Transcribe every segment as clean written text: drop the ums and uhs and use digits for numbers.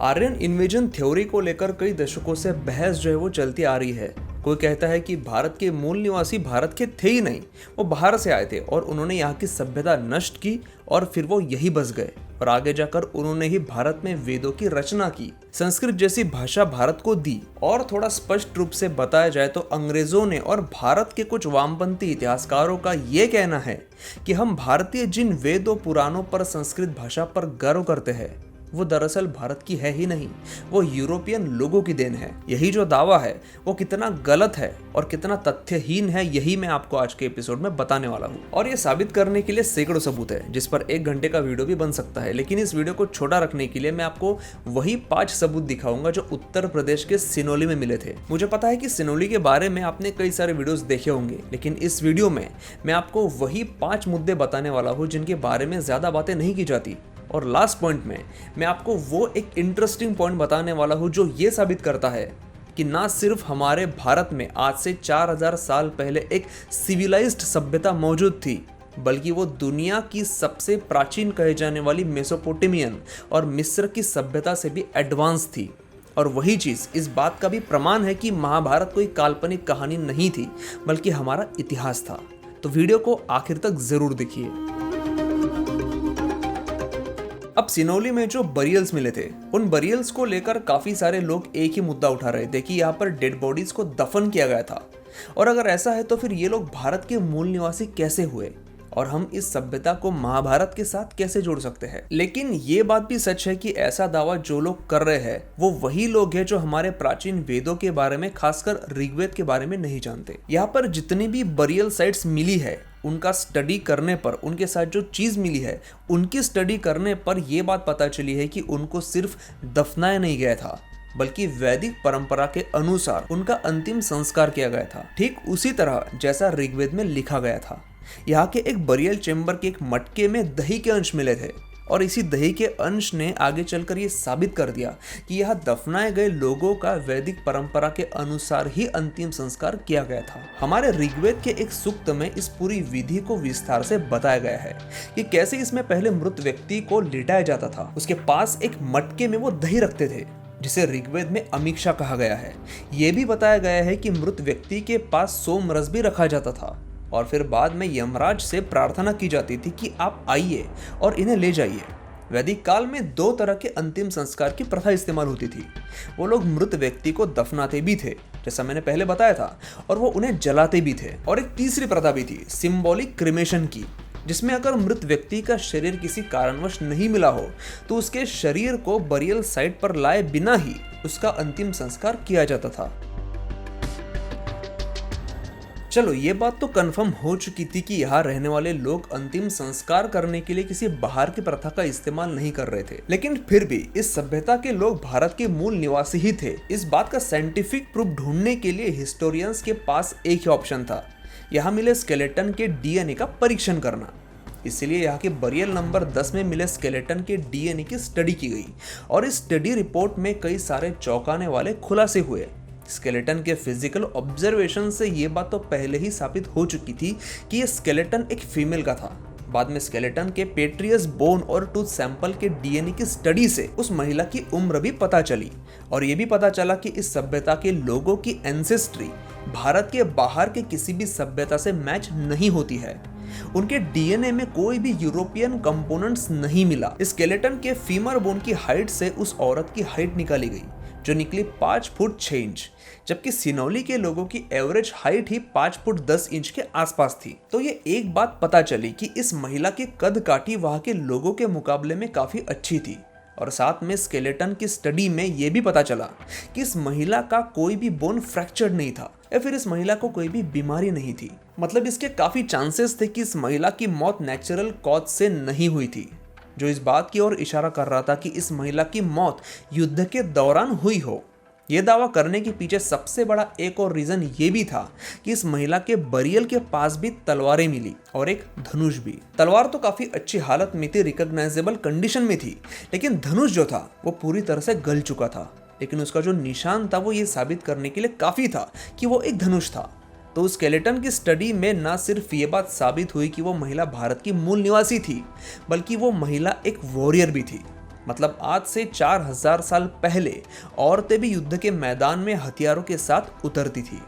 Aryan invasion theory को लेकर कई दशकों से बहस जो है वो चलती आ रही है। कोई कहता है कि भारत के मूल निवासी भारत के थे ही नहीं, वो बाहर से आए थे और उन्होंने यहाँ की सभ्यता नष्ट की और फिर वो यही बस गए और आगे जाकर उन्होंने ही भारत में वेदों की रचना की, संस्कृत जैसी भाषा भारत को दी। और थोड़ा स्पष्ट रूप से बताया जाए तो अंग्रेजों ने और भारत के कुछ वामपंथी इतिहासकारों का ये कहना है कि हम भारतीय जिन वेदों पुराणों पर संस्कृत भाषा पर गर्व करते हैं वो दरअसल भारत की है ही नहीं, वो यूरोपियन लोगों की देन है। यही जो दावा है वो कितना गलत है और कितना तथ्यहीन है, यही मैं आपको आज के एपिसोड में बताने वाला हूँ। और ये साबित करने के लिए सैकड़ों सबूत है जिस पर 1 घंटे का वीडियो भी बन सकता है, लेकिन इस वीडियो को छोटा रखने के लिए मैं आपको वही 5 सबूत दिखाऊंगा जो उत्तर प्रदेश के सिनोली में मिले थे। मुझे पता है कि सिनोली के बारे में आपने कई सारे वीडियोस देखे होंगे, लेकिन इस वीडियो में मैं आपको वही 5 मुद्दे बताने वाला हूँ जिनके बारे में ज्यादा बातें नहीं की जाती। और लास्ट पॉइंट में मैं आपको वो एक इंटरेस्टिंग पॉइंट बताने वाला हूँ जो ये साबित करता है कि ना सिर्फ हमारे भारत में आज से 4000 साल पहले एक सिविलाइज्ड सभ्यता मौजूद थी, बल्कि वो दुनिया की सबसे प्राचीन कहे जाने वाली मेसोपोटामियन और मिस्र की सभ्यता से भी एडवांस थी। और वही चीज़ इस बात का भी प्रमाण है कि महाभारत कोई काल्पनिक कहानी नहीं थी, बल्कि हमारा इतिहास था। तो वीडियो को आखिर तक जरूर देखिए। अब सिनोली में जो बरियल्स मिले थे, उन बरियल्स को लेकर काफी सारे लोग एक ही मुद्दा उठा रहे थे कि यहाँ पर डेड बॉडीज को दफन किया गया था। और अगर ऐसा है तो फिर ये लोग भारत के मूल निवासी कैसे हुए और हम इस सभ्यता को महाभारत के साथ कैसे जोड़ सकते हैं। लेकिन ये बात भी सच है कि ऐसा दावा जो लोग कर रहे हैं वो वही लोग हैं जो हमारे प्राचीन वेदों के बारे में, खासकर ऋग्वेद के बारे में नहीं जानते। यहाँ पर जितनी भी बरियल साइट्स मिली है उनका स्टडी करने पर, उनके साथ जो चीज मिली है उनकी स्टडी करने पर यह बात पता चली है कि उनको सिर्फ दफनाया नहीं गया था, बल्कि वैदिक परंपरा के अनुसार उनका अंतिम संस्कार किया गया था, ठीक उसी तरह जैसा ऋग्वेद में लिखा गया था। यहाँ के एक बरियल चेंबर के एक मटके में दही के अंश मिले थे और इसी दही के अंश ने आगे चलकर ये साबित कर दिया कि यह दफनाए गए लोगों का वैदिक परंपरा के अनुसार ही अंतिम संस्कार किया गया था। हमारे ऋग्वेद के एक सूक्त में इस पूरी विधि को विस्तार से बताया गया है कि कैसे इसमें पहले मृत व्यक्ति को लिटाया जाता था, उसके पास एक मटके में वो दही रखते थे जिसे ऋग्वेद में अमीक्षा कहा गया है। ये भी बताया गया है कि मृत व्यक्ति के पास सोमरस भी रखा जाता था और फिर बाद में यमराज से प्रार्थना की जाती थी कि आप आइए और इन्हें ले जाइए। वैदिक काल में 2 तरह के अंतिम संस्कार की प्रथा इस्तेमाल होती थी। वो लोग मृत व्यक्ति को दफनाते भी थे, जैसा मैंने पहले बताया था, और वो उन्हें जलाते भी थे। और एक तीसरी प्रथा भी थी, सिंबॉलिक क्रिमेशन की, जिसमें अगर मृत व्यक्ति का शरीर किसी कारणवश नहीं मिला हो तो उसके शरीर को बरियल साइट पर लाए बिना ही उसका अंतिम संस्कार किया जाता था। चलो ये बात तो कंफर्म हो चुकी थी कि यहाँ रहने वाले लोग अंतिम संस्कार करने के लिए किसी बाहर की प्रथा का इस्तेमाल नहीं कर रहे थे, लेकिन फिर भी इस सभ्यता के लोग भारत के मूल निवासी ही थे। इस बात का साइंटिफिक प्रूफ ढूंढने के लिए हिस्टोरियंस के पास एक ही ऑप्शन था, यहाँ मिले स्केलेटन के डीएनए का परीक्षण करना। इसलिए यहाँ के बरियल नंबर 10 में मिले स्केलेटन के डीएनए की स्टडी की गई और इस स्टडी रिपोर्ट में कई सारे चौंकाने वाले खुलासे हुए। स्केलेटन के फिजिकल ऑब्जर्वेशन से ये बात तो पहले ही साबित हो चुकी थी कि ये स्केलेटन एक फीमेल का था। बाद में स्केलेटन के पेट्रियस बोन और टूथ सैंपल के डीएनए की स्टडी से उस महिला की उम्र भी पता चली और ये भी पता चला कि इस सभ्यता के लोगों की एंसेस्ट्री भारत के बाहर के किसी भी सभ्यता से मैच नहीं होती है। उनके डीएनए में कोई भी यूरोपियन कंपोनेंट्स नहीं मिला। स्केलेटन के फीमर बोन की हाइट से उस औरत की हाइट निकाली गई जो निकली 5 फुट 6 इंच, जबकि सिनोली के लोगों की एवरेज हाइट ही 5 फुट 10 इंच के आसपास थी। तो ये एक बात पता चली कि इस महिला की कद काठी वहां के लोगों के मुकाबले में काफी अच्छी थी। और साथ में स्केलेटन की स्टडी में ये भी पता चला कि इस महिला का कोई भी बोन फ्रैक्चर्ड नहीं था या फिर इस महिला को कोई भी बीमारी नहीं थी। मतलब इसके काफी चांसेस थे कि इस महिला की मौत नेचुरल कॉज से नहीं हुई थी, जो इस बात की ओर इशारा कर रहा था कि इस महिला की मौत युद्ध के दौरान हुई हो। यह दावा करने के पीछे सबसे बड़ा एक और रीजन ये भी था कि इस महिला के बरियल के पास भी तलवारें मिली और एक धनुष भी। तलवार तो काफी अच्छी हालत में थी, रिकॉग्नाइजेबल कंडीशन में थी, लेकिन धनुष जो था वो पूरी तरह से गल चुका था। लेकिन उसका जो निशान था वो ये साबित करने के लिए काफी था कि वो एक धनुष था। तो स्केलेटन की स्टडी में न सिर्फ ये बात साबित हुई कि वो महिला भारत की मूल निवासी थी, बल्कि वो महिला एक वॉरियर भी थी। मतलब आज से 4000 साल पहले औरतें भी युद्ध के मैदान में हथियारों के साथ उतरती थी।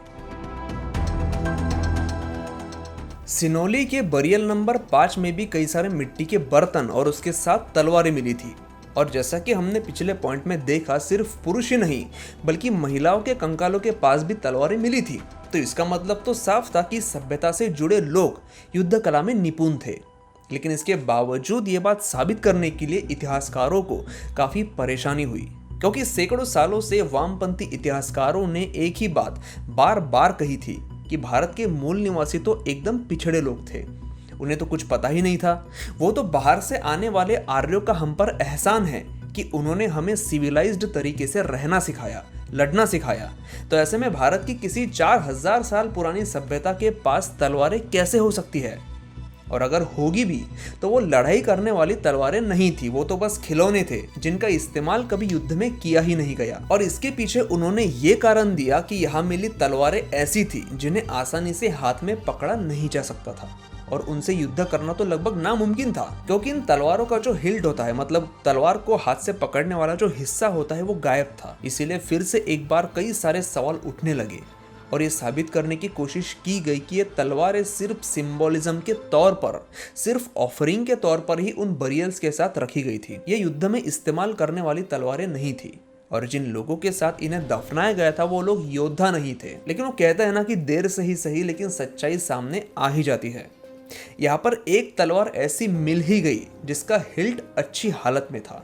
सिनोली के बरियल नंबर 5 में भी कई सारे मिट्टी के बर्तन और उसके साथ तलवारें मिली थी। और जैसा कि हमने पिछले पॉइंट में देखा, सिर्फ पुरुष ही नहीं बल्कि महिलाओं के कंकालों के पास भी तलवारें मिली थी। तो इसका मतलब तो साफ था कि सभ्यता से जुड़े लोग युद्ध कला में निपुण थे। लेकिन इसके बावजूद ये बात साबित करने के लिए इतिहासकारों को काफी परेशानी हुई, क्योंकि सैकड़ों सालों से वामपंथी इतिहासकारों ने एक ही बात बार बार कही थी कि भारत के मूल निवासी तो एकदम पिछड़े लोग थे, उन्हें तो कुछ पता ही नहीं था। वो तो बाहर से आने वाले आर्यों का हम पर एहसान है कि उन्होंने हमें सिविलाइज्ड तरीके से रहना सिखाया, लड़ना सिखाया। तो ऐसे में भारत की किसी 4000 साल पुरानी सभ्यता के पास तलवारें कैसे हो सकती है? और अगर होगी भी तो वो लड़ाई करने वाली तलवारें नहीं थी, वो तो बस खिलौने थे जिनका इस्तेमाल कभी युद्ध में किया ही नहीं गया। और इसके पीछे उन्होंने ये कारण दिया कि यहाँ मिली तलवारें ऐसी थी जिन्हें आसानी से हाथ में पकड़ा नहीं जा सकता था और उनसे युद्ध करना तो लगभग नामुमकिन था, क्योंकि इन तलवारों का जो हिल्ड होता है, मतलब तलवार को हाथ से पकड़ने वाला जो हिस्सा होता है, वो गायब था। इसीलिए फिर से एक बार कई सारे सवाल उठने लगे और ये साबित करने की कोशिश की गई कि ये तलवारें सिर्फ सिंबोलिज्म के तौर पर, सिर्फ ऑफरिंग के तौर पर ही उन बरियल्स के साथ रखी गई थी। ये युद्ध में इस्तेमाल करने वाली तलवारें नहीं थी और जिन लोगों के साथ इन्हें दफनाया गया था वो लोग योद्धा नहीं थे। लेकिन वो कहता है ना कि देर से ही सही लेकिन सच्चाई सामने आ ही जाती है। यहाँ पर एक तलवार ऐसी मिल ही गई जिसका हिल्ट अच्छी हालत में था,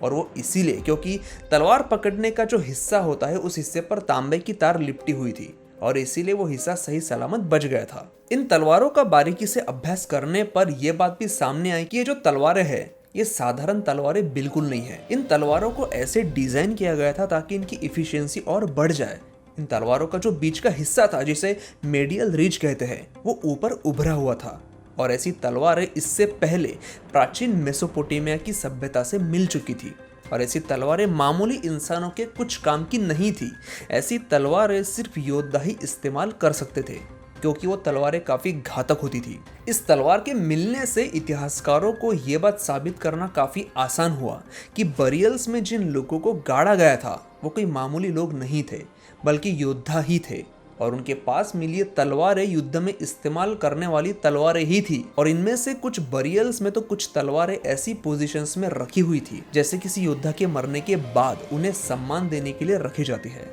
और वो इसीलिए क्योंकि तलवार पकड़ने का जो हिस्सा होता है उस हिस्से पर तांबे की तार लिपटी हुई थी और इसीलिए वो हिस्सा सही सलामत बच गया था। इन तलवारों का बारीकी से अभ्यास करने पर यह बात भी सामने आई कि ये जो तलवारें हैं ये साधारण तलवारें बिल्कुल नहीं है। इन तलवारों को ऐसे डिजाइन किया गया था ताकि इनकी इफिशियंसी और बढ़ जाए। इन तलवारों का जो बीच का हिस्सा था, जिसे मेडियल रिज कहते हैं, वो ऊपर उभरा हुआ था और ऐसी तलवारें इससे पहले प्राचीन मेसोपोटामिया की सभ्यता से मिल चुकी थी। और ऐसी तलवारें मामूली इंसानों के कुछ काम की नहीं थी। ऐसी तलवारें सिर्फ योद्धा ही इस्तेमाल कर सकते थे, क्योंकि वो तलवारें काफी घातक होती थी। इस तलवार के मिलने से इतिहासकारों को ये बात साबित करना काफी आसान हुआ कि बरियल्स में जिन लोगों को गाड़ा गया था वो कोई मामूली लोग नहीं थे बल्कि योद्धा ही थे, और उनके पास मिली तलवारें युद्ध में इस्तेमाल करने वाली तलवारें ही थी। और इनमें से कुछ बरियल्स में तो कुछ तलवारें ऐसी पोजीशंस में रखी हुई थी जैसे किसी योद्धा के मरने के बाद उन्हें सम्मान देने के लिए रखी जाती है।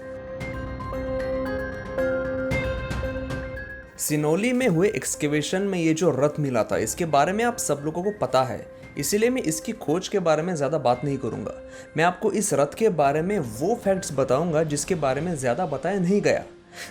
सिनोली में हुए एक्सकेवेशन में ये जो रथ मिला था, इसके बारे में आप सब लोगों को पता है, इसीलिए मैं इसकी खोज के बारे में ज़्यादा बात नहीं करूंगा। मैं आपको इस रथ के बारे में वो फैक्ट्स बताऊंगा जिसके बारे में ज़्यादा बताया नहीं गया।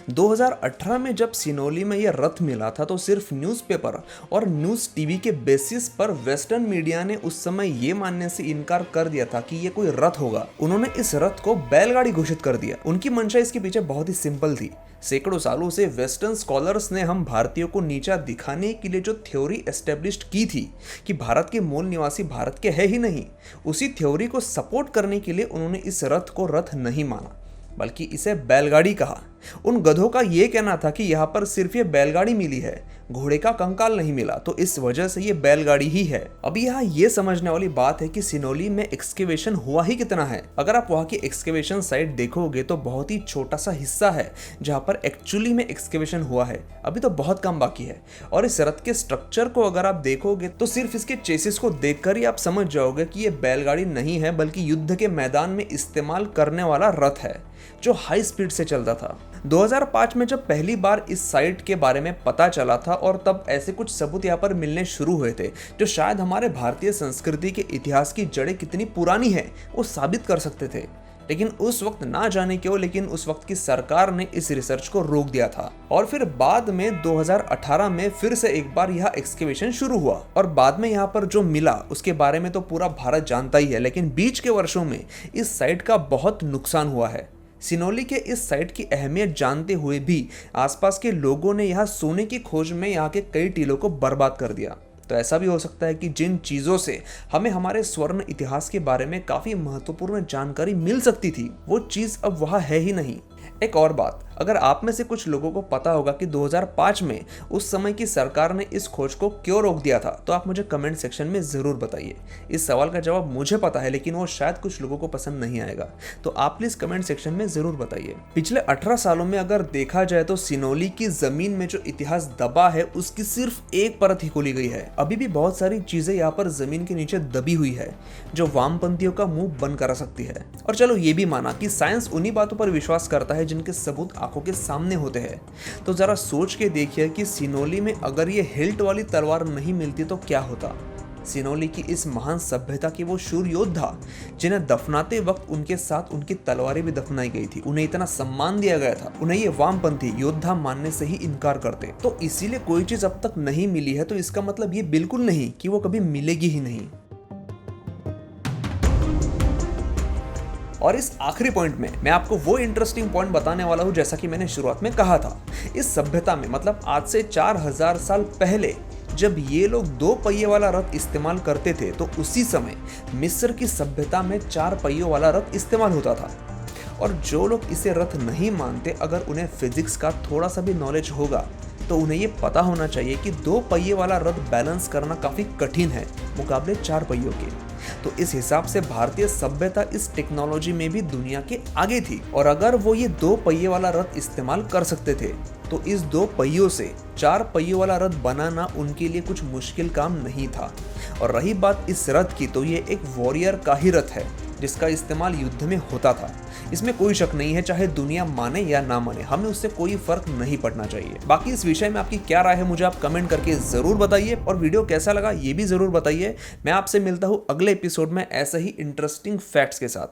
2018 में जब सिनोली में यह रथ मिला था तो सिर्फ न्यूज़पेपर और न्यूज़ टीवी के बेसिस पर वेस्टर्न मीडिया ने उस समय ये मानने से इनकार कर दिया था कि ये कोई रथ होगा। उन्होंने इस रथ को बैलगाड़ी घोषित कर दिया। उनकी मंशा इसके पीछे बहुत ही सिंपल थी। सैकड़ों सालों से वेस्टर्न स्कॉलर्स ने हम भारतीयों को नीचा दिखाने के लिए जो थ्योरी एस्टेब्लिश की थी कि भारत के मूल निवासी भारत के है ही नहीं, उसी थ्योरी को सपोर्ट करने के लिए उन्होंने इस रथ को रथ नहीं माना बल्कि इसे बैलगाड़ी कहा। उन गधों का यह कहना था कि यहाँ पर सिर्फ ये बैलगाड़ी मिली है, घोड़े का कंकाल नहीं मिला, तो इस वजह से ये बैलगाड़ी ही है। अभी यहाँ ये समझने वाली बात है कि सिनोली में एक्सकेवेशन हुआ ही कितना है। अगर आप वहाँ की एक्सकेवेशन साइट देखोगे तो बहुत ही छोटा सा हिस्सा है जहाँ पर एक्चुअली में एक्सकेवेशन हुआ है। अभी तो बहुत कम बाकी है। और इस रथ के स्ट्रक्चर को अगर आप देखोगे तो सिर्फ इसके चेसिस को देखकर ही आप समझ जाओगे कि ये बैलगाड़ी नहीं है बल्कि युद्ध के मैदान में इस्तेमाल करने वाला रथ है जो हाई स्पीड से चलता था। 2005 में जब पहली बार इस साइट के बारे में पता चला था और तब ऐसे कुछ सबूत यहाँ पर मिलने शुरू हुए थे जो शायद हमारे भारतीय संस्कृति के इतिहास की जड़ें कितनी पुरानी है वो साबित कर सकते थे। लेकिन उस वक्त ना जाने क्यों, लेकिन उस वक्त की सरकार ने इस रिसर्च को रोक दिया था। और फिर बाद में 2018 में फिर से एक बार यह एक्सकेवेशन शुरू हुआ और बाद में यहाँ पर जो मिला उसके बारे में तो पूरा भारत जानता ही है। लेकिन बीच के वर्षों में इस साइट का बहुत नुकसान हुआ है। सिनोली के इस साइट की अहमियत जानते हुए भी आसपास के लोगों ने यहाँ सोने की खोज में यहाँ के कई टीलों को बर्बाद कर दिया। तो ऐसा भी हो सकता है कि जिन चीज़ों से हमें हमारे स्वर्ण इतिहास के बारे में काफ़ी महत्वपूर्ण जानकारी मिल सकती थी वो चीज़ अब वहाँ है ही नहीं। एक और बात, अगर आप में से कुछ लोगों को पता होगा कि 2005 में उस समय की सरकार ने इस खोज को क्यों रोक दिया था, तो आप मुझे कमेंट सेक्शन में जरूर बताइए। इस सवाल का जवाब मुझे पता है, लेकिन वो शायद कुछ लोगों को पसंद नहीं आएगा, तो आप प्लीज कमेंट सेक्शन में जरूर बताइए। पिछले 18 सालों में अगर देखा जाए तो सिनोली की जमीन में जो इतिहास दबा है उसकी सिर्फ एक परत ही खोली गई है। अभी भी बहुत सारी चीजें यहाँ पर जमीन के नीचे दबी हुई है जो वामपंथियों का मुंह बंद करा सकती है। और चलो ये भी माना कि साइंस उन्हीं बातों पर विश्वास करता है जिनके सबूत आंखों के सामने होते हैं, तो जरा सोच के देखिए कि सिनोली में अगर ये हिल्ट वाली तलवार नहीं मिलती तो क्या होता। सिनोली की इस महान सभ्यता के वो शूर योद्धा जिन्हें दफनाते वक्त उनके साथ उनकी तलवारें भी दफनाई गई थी, उन्हें इतना सम्मान दिया गया था, उन्हें ये वामपंथी योद्धा मानने से ही इनकार करते। तो इसीलिए कोई चीज अब तक नहीं मिली है तो इसका मतलब ये बिल्कुल नहीं कि वो कभी मिलेगी ही नहीं। और इस आखिरी पॉइंट में मैं आपको वो इंटरेस्टिंग पॉइंट बताने वाला हूं, जैसा कि मैंने शुरुआत में कहा था। इस सभ्यता में मतलब आज से 4000 साल पहले जब ये लोग 2 पहिए वाला रथ इस्तेमाल करते थे, तो उसी समय मिस्र की सभ्यता में 4 पहियों वाला रथ इस्तेमाल होता था। और जो लोग इसे रथ नहीं मानते, अगर उन्हें फिजिक्स का थोड़ा सा भी नॉलेज होगा तो उन्हें ये पता होना चाहिए कि 2 पहिए वाला रथ बैलेंस करना काफी कठिन है मुकाबले 4 पहियों के। तो इस हिसाब से भारतीय सभ्यता इस टेक्नोलॉजी में भी दुनिया के आगे थी। और अगर वो ये 2 पहिए वाला रथ इस्तेमाल कर सकते थे, तो इस 2 पहियों से 4 पहियों वाला रथ बनाना उनके लिए कुछ मुश्किल काम नहीं था। और रही बात इस रथ की, तो ये एक वॉरियर का ही रथ है जिसका इस्तेमाल युद्ध में होता था। इसमें कोई शक नहीं है, चाहे दुनिया माने या ना माने, हमें उससे कोई फर्क नहीं पड़ना चाहिए। बाकी इस विषय में आपकी क्या राय है मुझे आप कमेंट करके जरूर बताइए, और वीडियो कैसा लगा ये भी जरूर बताइए। मैं आपसे मिलता हूँ अगले एपिसोड में ऐसे ही इंटरेस्टिंग फैक्ट्स के साथ।